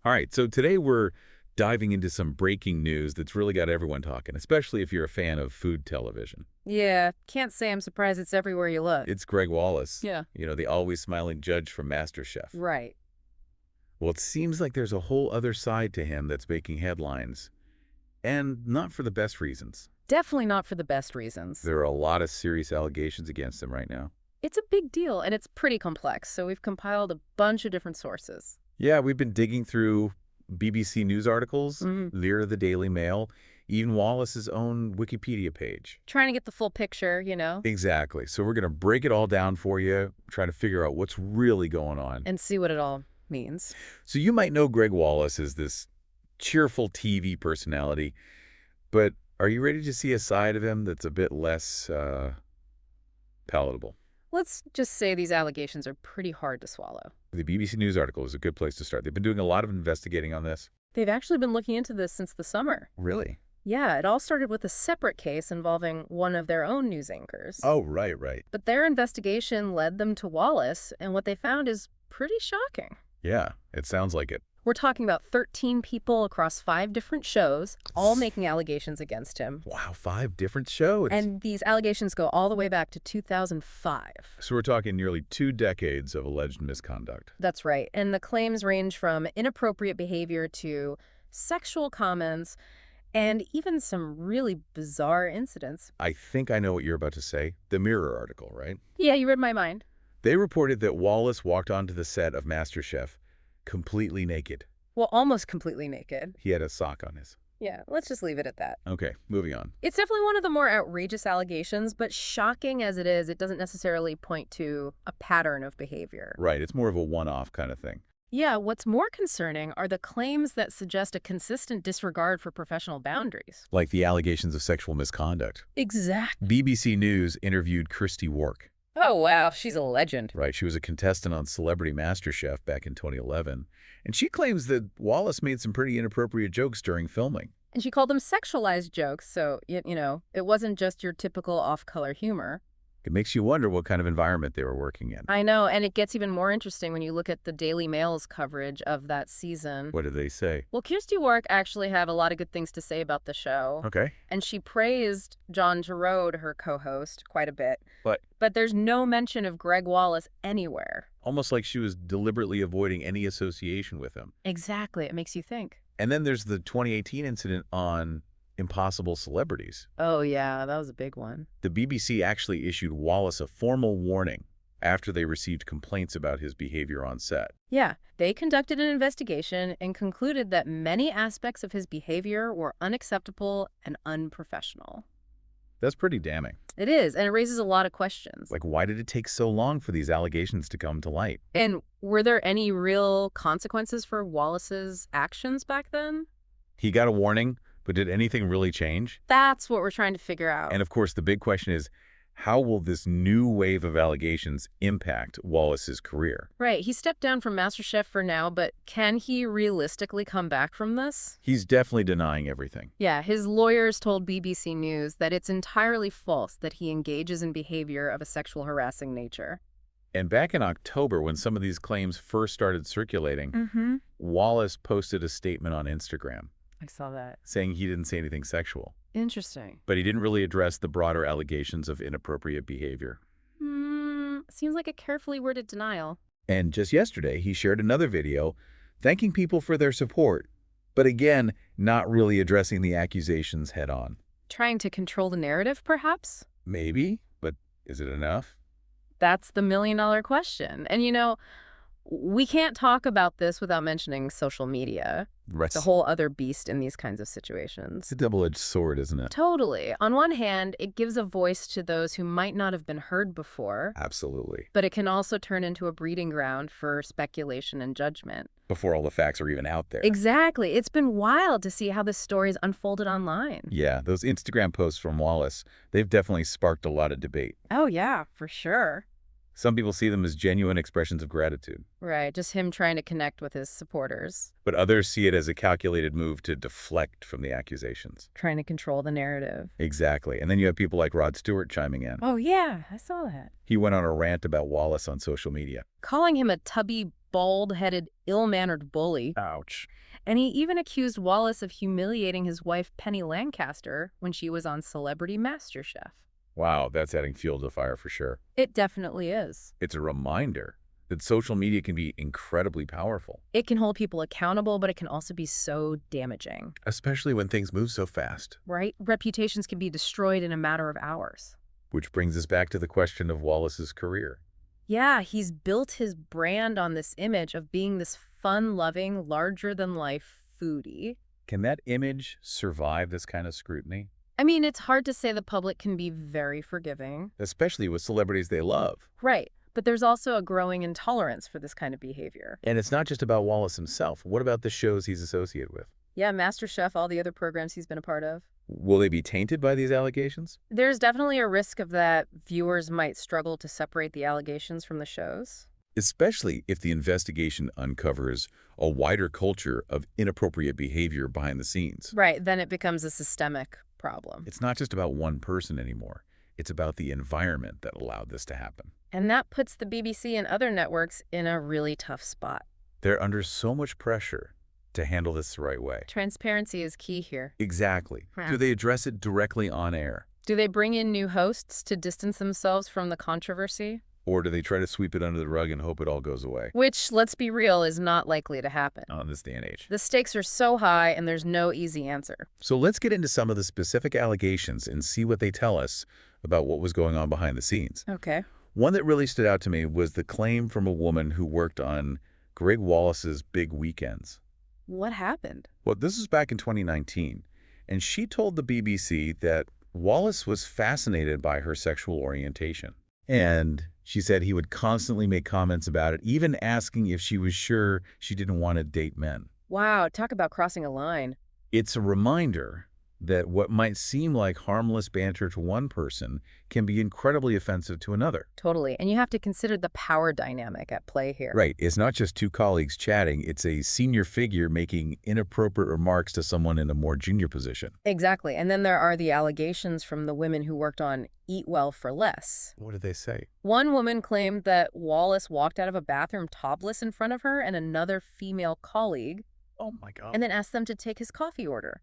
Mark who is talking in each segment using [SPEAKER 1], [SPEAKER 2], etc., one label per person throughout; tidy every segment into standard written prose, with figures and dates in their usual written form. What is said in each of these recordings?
[SPEAKER 1] All right, so today we're diving into some breaking news that's really got everyone talking, especially if you're a fan of food television.
[SPEAKER 2] Yeah, can't say I'm surprised it's everywhere you look.
[SPEAKER 1] It's Gregg Wallace,
[SPEAKER 2] Yeah.
[SPEAKER 1] the always smiling judge from MasterChef.
[SPEAKER 2] Right.
[SPEAKER 1] Well, it seems like there's a whole other side to him that's making headlines, and not for the best reasons.
[SPEAKER 2] Definitely not for the best reasons.
[SPEAKER 1] There are a lot of serious allegations against him right now.
[SPEAKER 2] It's a big deal, and it's pretty complex, so we've compiled a bunch of different sources.
[SPEAKER 1] Yeah, we've been digging through BBC News articles,
[SPEAKER 2] Mhm.
[SPEAKER 1] Lear the Daily Mail, even Wallace's own Wikipedia page.
[SPEAKER 2] Trying to get the full picture,
[SPEAKER 1] Exactly. So we're going to break it all down for you, try to figure out what's really going on.
[SPEAKER 2] and see what it all means.
[SPEAKER 1] So you might know Gregg Wallace as this cheerful TV personality, but are you ready to see a side of him that's a bit less palatable?
[SPEAKER 2] Let's just say these allegations are pretty hard to swallow.
[SPEAKER 1] The BBC News article is a good place to start. They've been doing a lot of investigating on this.
[SPEAKER 2] They've actually been looking into this since the summer.
[SPEAKER 1] Really?
[SPEAKER 2] Yeah, it all started with a separate case involving one of their own news anchors.
[SPEAKER 1] Oh, right.
[SPEAKER 2] But their investigation led them to Wallace, and what they found is pretty shocking.
[SPEAKER 1] Yeah, it sounds like it.
[SPEAKER 2] We're talking about 13 people across 5 different shows, all making allegations against him.
[SPEAKER 1] Wow, 5 different shows.
[SPEAKER 2] And these allegations go all the way back to 2005.
[SPEAKER 1] So we're talking nearly 2 decades of alleged misconduct.
[SPEAKER 2] That's right. And the claims range from inappropriate behavior to sexual comments and even some really bizarre incidents.
[SPEAKER 1] I think I know what you're about to say. The Mirror article, right?
[SPEAKER 2] Yeah, you read my mind.
[SPEAKER 1] They reported that Wallace walked onto the set of MasterChef completely naked.
[SPEAKER 2] Well, almost completely naked.
[SPEAKER 1] He had a sock on his.
[SPEAKER 2] Yeah, let's just leave it at that.
[SPEAKER 1] Okay, moving on.
[SPEAKER 2] It's definitely one of the more outrageous allegations, but shocking as it is, it doesn't necessarily point to a pattern of behavior.
[SPEAKER 1] Right, it's more of a one-off kind of thing.
[SPEAKER 2] Yeah, what's more concerning are the claims that suggest a consistent disregard for professional boundaries.
[SPEAKER 1] Like the allegations of sexual misconduct.
[SPEAKER 2] Exactly.
[SPEAKER 1] BBC News interviewed Christy Wark.
[SPEAKER 2] Oh, wow, she's a legend.
[SPEAKER 1] Right, she was a contestant on Celebrity MasterChef back in 2011. And she claims that Wallace made some pretty inappropriate jokes during filming.
[SPEAKER 2] And she called them sexualized jokes, so, it wasn't just your typical off-color humor.
[SPEAKER 1] It makes you wonder what kind of environment they were working in.
[SPEAKER 2] I know, and it gets even more interesting when you look at the Daily Mail's coverage of that season.
[SPEAKER 1] What did they say?
[SPEAKER 2] Well, Kirsty Wark actually had a lot of good things to say about the show.
[SPEAKER 1] Okay.
[SPEAKER 2] And she praised John Jarrod, her co-host, quite a bit.
[SPEAKER 1] But
[SPEAKER 2] there's no mention of Gregg Wallace anywhere.
[SPEAKER 1] almost like she was deliberately avoiding any association with him.
[SPEAKER 2] Exactly. It makes you think.
[SPEAKER 1] And then there's the 2018 incident on impossible celebrities.
[SPEAKER 2] Oh, yeah, that was a big one.
[SPEAKER 1] The BBC actually issued Wallace a formal warning after they received complaints about his behavior on set.
[SPEAKER 2] Yeah, they conducted an investigation and concluded that many aspects of his behavior were unacceptable and unprofessional.
[SPEAKER 1] That's pretty damning.
[SPEAKER 2] It is, and it raises a lot of questions.
[SPEAKER 1] Like, why did it take so long for these allegations to come to light?
[SPEAKER 2] And were there any real consequences for Wallace's actions back then?
[SPEAKER 1] He got a warning, but did anything really change?
[SPEAKER 2] That's what we're trying to figure out.
[SPEAKER 1] And of course, the big question is, how will this new wave of allegations impact Wallace's career?
[SPEAKER 2] Right, he stepped down from MasterChef for now, but can he realistically come back from this?
[SPEAKER 1] He's definitely denying everything.
[SPEAKER 2] Yeah, his lawyers told BBC News that it's entirely false that he engages in behavior of a sexual harassing nature.
[SPEAKER 1] And back in October, when some of these claims first started circulating, Wallace posted a statement on Instagram
[SPEAKER 2] I saw that.
[SPEAKER 1] saying he didn't say anything sexual.
[SPEAKER 2] Interesting.
[SPEAKER 1] But he didn't really address the broader allegations of inappropriate behavior.
[SPEAKER 2] Seems like a carefully worded denial.
[SPEAKER 1] And just yesterday, he shared another video thanking people for their support, but again, not really addressing the accusations head on.
[SPEAKER 2] Trying to control the narrative, perhaps?
[SPEAKER 1] Maybe, but is it enough?
[SPEAKER 2] That's the million-dollar question. And we can't talk about this without mentioning social media.
[SPEAKER 1] Right.
[SPEAKER 2] The whole other beast in these kinds of situations.
[SPEAKER 1] It's a double-edged sword, isn't it?
[SPEAKER 2] Totally. On one hand, it gives a voice to those who might not have been heard before,
[SPEAKER 1] Absolutely.
[SPEAKER 2] but it can also turn into a breeding ground for speculation and judgment.
[SPEAKER 1] Before all the facts are even out there.
[SPEAKER 2] Exactly. It's been wild to see how this story's unfolded online.
[SPEAKER 1] Yeah, those Instagram posts from Wallace, they've definitely sparked a lot of debate.
[SPEAKER 2] Oh, yeah, for sure.
[SPEAKER 1] Some people see them as genuine expressions of gratitude,
[SPEAKER 2] Right, just him trying to connect with his supporters,
[SPEAKER 1] but others see it as a calculated move to deflect from the accusations.
[SPEAKER 2] trying to control the narrative.
[SPEAKER 1] Exactly. And then you have people like Rod Stewart chiming in.
[SPEAKER 2] Oh, yeah, I saw that.
[SPEAKER 1] He went on a rant about Wallace on social media.
[SPEAKER 2] Calling him a tubby bald-headed, ill-mannered bully.
[SPEAKER 1] Ouch.
[SPEAKER 2] And he even accused Wallace of humiliating his wife, Penny Lancaster, when she was on Celebrity MasterChef.
[SPEAKER 1] Wow, that's adding fuel to the fire for sure.
[SPEAKER 2] It definitely is.
[SPEAKER 1] It's a reminder that social media can be incredibly powerful,
[SPEAKER 2] It can hold people accountable, but it can also be so damaging,
[SPEAKER 1] especially when things move so fast.
[SPEAKER 2] right? Reputations can be destroyed in a matter of hours.
[SPEAKER 1] Which brings us back to the question of Wallace's career.
[SPEAKER 2] Yeah, he's built his brand on this image of being this fun-loving, larger-than-life foodie.
[SPEAKER 1] Can that image survive this kind of scrutiny?
[SPEAKER 2] I mean, it's hard to say the public can be very forgiving.
[SPEAKER 1] Especially with celebrities they love.
[SPEAKER 2] Right, but there's also a growing intolerance for this kind of behavior.
[SPEAKER 1] And it's not just about Wallace himself. What about the shows he's associated with?
[SPEAKER 2] Yeah, MasterChef, all the other programs he's been a part of.
[SPEAKER 1] Will they be tainted by these allegations?
[SPEAKER 2] There's definitely a risk of that viewers might struggle to separate the allegations from the shows.
[SPEAKER 1] Especially if the investigation uncovers a wider culture of inappropriate behavior behind the scenes.
[SPEAKER 2] Right, then it becomes a systemic problem.
[SPEAKER 1] It's not just about one person anymore. It's about the environment that allowed this to happen.
[SPEAKER 2] And that puts the BBC and other networks in a really tough spot.
[SPEAKER 1] They're under so much pressure to handle this the right way.
[SPEAKER 2] Transparency is key here.
[SPEAKER 1] Exactly. Do they address it directly on air?
[SPEAKER 2] Do they bring in new hosts to distance themselves from the controversy?
[SPEAKER 1] Or do they try to sweep it under the rug and hope it all goes away?
[SPEAKER 2] Which, let's be real, is not likely to happen.
[SPEAKER 1] Not in this day and age.
[SPEAKER 2] The stakes are so high and there's no easy answer.
[SPEAKER 1] So let's get into some of the specific allegations and see what they tell us about what was going on behind the scenes.
[SPEAKER 2] Okay.
[SPEAKER 1] One that really stood out to me was the claim from a woman who worked on Gregg Wallace's Big Weekends.
[SPEAKER 2] What happened?
[SPEAKER 1] Well, this was back in 2019, and she told the BBC that Wallace was fascinated by her sexual orientation. And she said he would constantly make comments about it, even asking if she was sure she didn't want to date men.
[SPEAKER 2] Wow, talk about crossing a line.
[SPEAKER 1] It's a reminder that what might seem like harmless banter to one person can be incredibly offensive to another.
[SPEAKER 2] Totally. And you have to consider the power dynamic at play here.
[SPEAKER 1] Right. It's not just two colleagues chatting. It's a senior figure making inappropriate remarks to someone in a more junior position.
[SPEAKER 2] Exactly. And then there are the allegations from the women who worked on Eat Well for Less.
[SPEAKER 1] What did they say?
[SPEAKER 2] One woman claimed that Wallace walked out of a bathroom topless in front of her and another female colleague,
[SPEAKER 1] Oh, my God.
[SPEAKER 2] and then asked them to take his coffee order.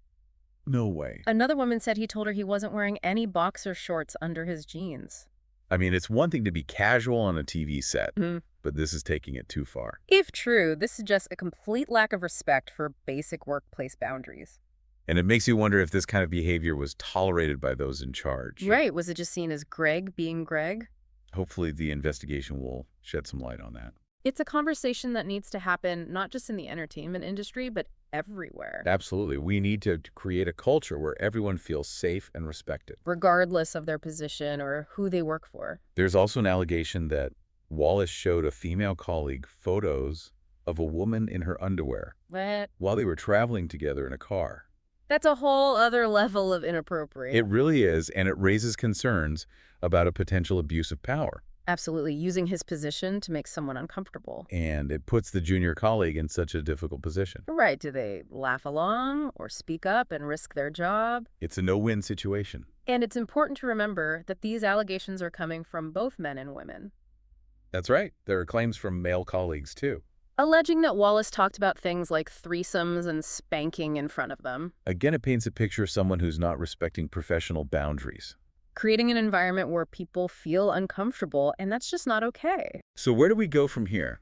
[SPEAKER 1] No way.
[SPEAKER 2] Another woman said he told her he wasn't wearing any boxer shorts under his jeans.
[SPEAKER 1] I mean, it's one thing to be casual on a TV set,
[SPEAKER 2] Mhm.
[SPEAKER 1] but this is taking it too far.
[SPEAKER 2] If true, this is just a complete lack of respect for basic workplace boundaries.
[SPEAKER 1] And it makes you wonder if this kind of behavior was tolerated by those in charge.
[SPEAKER 2] Right. Was it just seen as Gregg being Gregg?
[SPEAKER 1] Hopefully the investigation will shed some light on that.
[SPEAKER 2] It's a conversation that needs to happen not just in the entertainment industry, but everywhere,
[SPEAKER 1] Absolutely. We need to create a culture where everyone feels safe and respected.
[SPEAKER 2] regardless of their position or who they work for.
[SPEAKER 1] There's also an allegation that Wallace showed a female colleague photos of a woman in her underwear
[SPEAKER 2] What?
[SPEAKER 1] while they were traveling together in a car.
[SPEAKER 2] That's a whole other level of inappropriate.
[SPEAKER 1] It really is, and it raises concerns about a potential abuse of power.
[SPEAKER 2] Absolutely. Using his position to make someone uncomfortable.
[SPEAKER 1] And it puts the junior colleague in such a difficult position.
[SPEAKER 2] Right. Do they laugh along or speak up and risk their job?
[SPEAKER 1] It's a no-win situation.
[SPEAKER 2] And it's important to remember that these allegations are coming from both men and women,
[SPEAKER 1] That's right. There are claims from male colleagues, too.
[SPEAKER 2] alleging that Wallace talked about things like threesomes and spanking in front of them,
[SPEAKER 1] Again, it paints a picture of someone who's not respecting professional boundaries.
[SPEAKER 2] creating an environment where people feel uncomfortable, and that's just not okay.
[SPEAKER 1] So where do we go from here?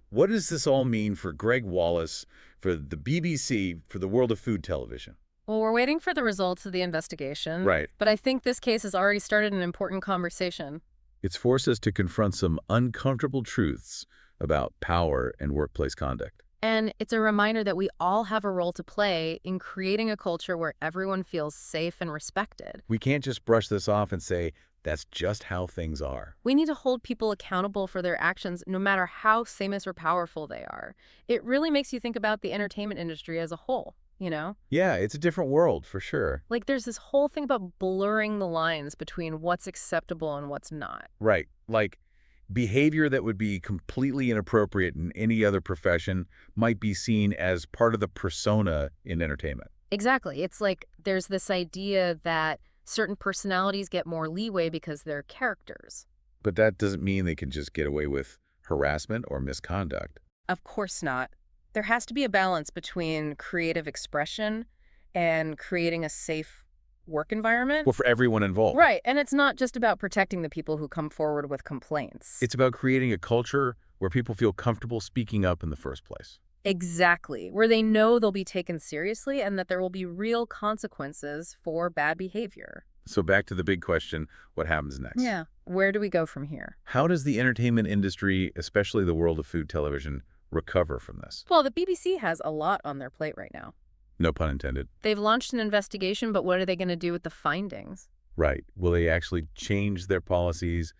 [SPEAKER 1] What does this all mean for Gregg Wallace, for the BBC, for the world of food television?
[SPEAKER 2] Well, we're waiting for the results of the investigation.
[SPEAKER 1] Right.
[SPEAKER 2] But I think this case has already started an important conversation.
[SPEAKER 1] It's forced us to confront some uncomfortable truths about power and workplace conduct.
[SPEAKER 2] And it's a reminder that we all have a role to play in creating a culture where everyone feels safe and respected.
[SPEAKER 1] We can't just brush this off and say, that's just how things are.
[SPEAKER 2] We need to hold people accountable for their actions, no matter how famous or powerful they are. It really makes you think about the entertainment industry as a whole, you know?
[SPEAKER 1] Yeah, it's a different world, for sure.
[SPEAKER 2] Like, there's this whole thing about blurring the lines between what's acceptable and what's not.
[SPEAKER 1] Right. Like, behavior that would be completely inappropriate in any other profession might be seen as part of the persona in entertainment.
[SPEAKER 2] Exactly. It's like there's this idea that certain personalities get more leeway because they're characters.
[SPEAKER 1] But that doesn't mean they can just get away with harassment or misconduct.
[SPEAKER 2] Of course not. There has to be a balance between creative expression and creating a safe work environment.
[SPEAKER 1] Well, for everyone involved.
[SPEAKER 2] Right, and it's not just about protecting the people who come forward with complaints.
[SPEAKER 1] It's about creating a culture where people feel comfortable speaking up in the first place.
[SPEAKER 2] Exactly, where they know they'll be taken seriously and that there will be real consequences for bad behavior.
[SPEAKER 1] So back to the big question, what happens next?
[SPEAKER 2] Yeah. Where do we go from here?
[SPEAKER 1] How does the entertainment industry, especially the world of food television, recover from this?
[SPEAKER 2] Well, the BBC has a lot on their plate right now.
[SPEAKER 1] No pun intended.
[SPEAKER 2] They've launched an investigation, but what are they going to do with the findings?
[SPEAKER 1] Right. Will they actually change their policies,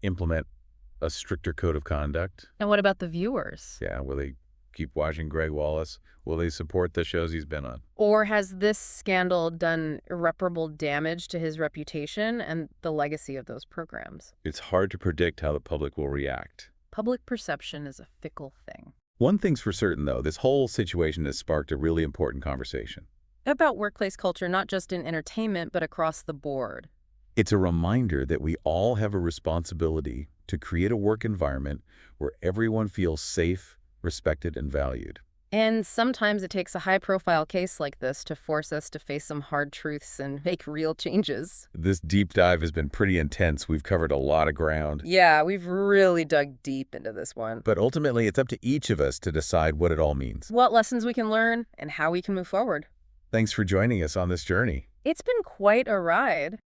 [SPEAKER 1] implement a stricter code of conduct?
[SPEAKER 2] And what about the viewers?
[SPEAKER 1] Yeah, will they keep watching Gregg Wallace? Will they support the shows he's been on?
[SPEAKER 2] Or has this scandal done irreparable damage to his reputation and the legacy of those programs?
[SPEAKER 1] It's hard to predict how the public will react.
[SPEAKER 2] Public perception is a fickle thing.
[SPEAKER 1] One thing's for certain, though, this whole situation has sparked a really important conversation.
[SPEAKER 2] About workplace culture, not just in entertainment, but across the board.
[SPEAKER 1] It's a reminder that we all have a responsibility to create a work environment where everyone feels safe, respected, and valued.
[SPEAKER 2] And sometimes it takes a high-profile case like this to force us to face some hard truths and make real changes.
[SPEAKER 1] This deep dive has been pretty intense. We've covered a lot of ground.
[SPEAKER 2] Yeah, we've really dug deep into this one.
[SPEAKER 1] But ultimately, it's up to each of us to decide what it all means.
[SPEAKER 2] What lessons we can learn and how we can move forward.
[SPEAKER 1] Thanks for joining us on this journey.
[SPEAKER 2] It's been quite a ride.